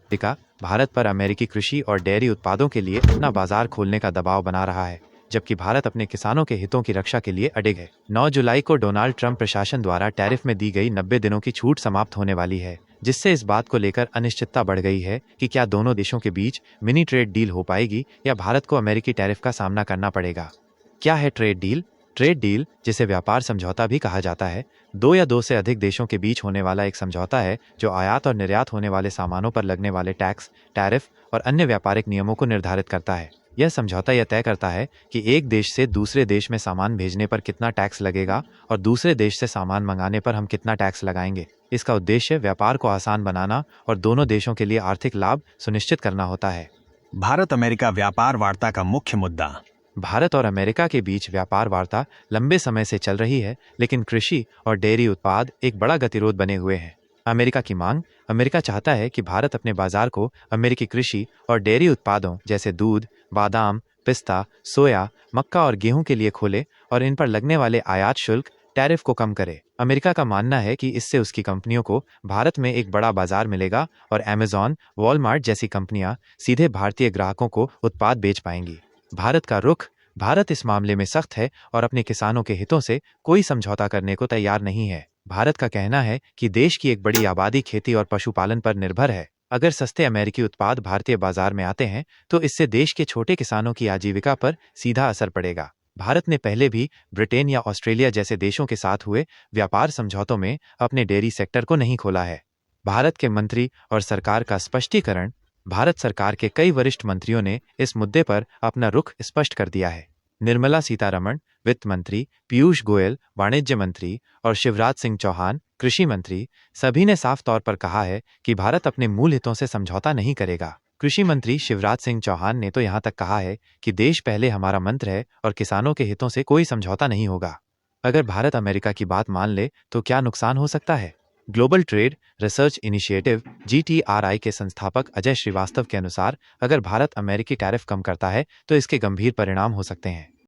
America Bharat पर अमेरिकी कृषि और डेयरी उत्पादों के लिए अपना बाजार खोलने का दबाव बना रहा है, जबकि भारत अपने किसानों के हितों की रक्षा के लिए अडिग है। 9 जुलाई को डोनाल्ड ट्रंप प्रशासन द्वारा टैरिफ में दी गई 90 दिनों की छूट समाप्त होने वाली है, जिससे इस बात को लेकर अनिश्चितता बढ़ गई है कि क्या दोनों देशों के बीच मिनी ट्रेड डील हो पाएगी या भारत को अमेरिकी टैरिफ का सामना करना पड़ेगा। क्या है ट्रेड डील? ट्रेड डील, जिसे व्यापार समझौता भी कहा जाता है, दो या दो से अधिक देशों के बीच होने वाला एक समझौता है जो आयात और निर्यात होने वाले सामानों पर लगने वाले टैक्स, टैरिफ और अन्य व्यापारिक नियमों को निर्धारित करता है। यह समझौता यह तय करता है कि एक देश से दूसरे देश में सामान भेजने पर कितना टैक्स लगेगा और दूसरे देश से सामान मंगाने पर हम कितना टैक्स लगाएंगे। इसका उद्देश्य व्यापार को आसान बनाना और दोनों देशों के लिए आर्थिक लाभ सुनिश्चित करना होता है। भारत अमेरिका व्यापार वार्ता का मुख्य मुद्दा। भारत और अमेरिका के बीच व्यापार वार्ता लंबे समय से चल रही है, लेकिन कृषि और डेयरी उत्पाद एक बड़ा गतिरोध बने हुए हैं। अमेरिका की मांग, अमेरिका चाहता है कि भारत अपने बाजार को अमेरिकी कृषि और डेयरी उत्पादों जैसे दूध, बादाम, पिस्ता, सोया, मक्का और गेहूं के लिए खोले और इन पर लगने वाले आयात शुल्क, टैरिफ को कम करे। अमेरिका का मानना है कि इससे उसकी कंपनियों को भारत में एक बड़ा बाजार मिलेगा और अमेज़न, वॉलमार्ट जैसी कंपनियां सीधे भारतीय ग्राहकों को उत्पाद बेच पाएंगी। भारत का रुख, भारत इस मामले में सख्त है और अपने किसानों के हितों से कोई समझौता करने को तैयार नहीं है। भारत का कहना है कि देश की एक बड़ी आबादी खेती और पशुपालन पर निर्भर है। अगर सस्ते अमेरिकी उत्पाद भारतीय बाजार में आते हैं तो इससे देश के छोटे किसानों की आजीविका पर सीधा असर पड़ेगा। भारत ने पहले भी ब्रिटेन या ऑस्ट्रेलिया जैसे देशों के साथ हुए व्यापार समझौतों में अपने डेयरी सेक्टर को नहीं खोला है। भारत के मंत्री और सरकार का स्पष्टीकरण। भारत सरकार के कई वरिष्ठ मंत्रियों ने इस मुद्दे पर अपना रुख स्पष्ट कर दिया है। निर्मला सीतारमण, वित्त मंत्री, पीयूष गोयल, वाणिज्य मंत्री और शिवराज सिंह चौहान, कृषि मंत्री, सभी ने साफ तौर पर कहा है कि भारत अपने मूल हितों से समझौता नहीं करेगा। कृषि मंत्री शिवराज सिंह चौहान ने तो यहां तक कहा है कि देश पहले हमारा मंत्र है और किसानों के हितों से कोई समझौता नहीं होगा। अगर भारत अमेरिका की बात मान ले तो क्या नुकसान हो सकता है? Global trade research initiative (GTRI) के संस्थापक अजय श्रीवास्तव के अनुसार, अगर भारत अमेरिकी टैरिफ कम करता है तो इसके गंभीर परिणाम हो सकते हैं।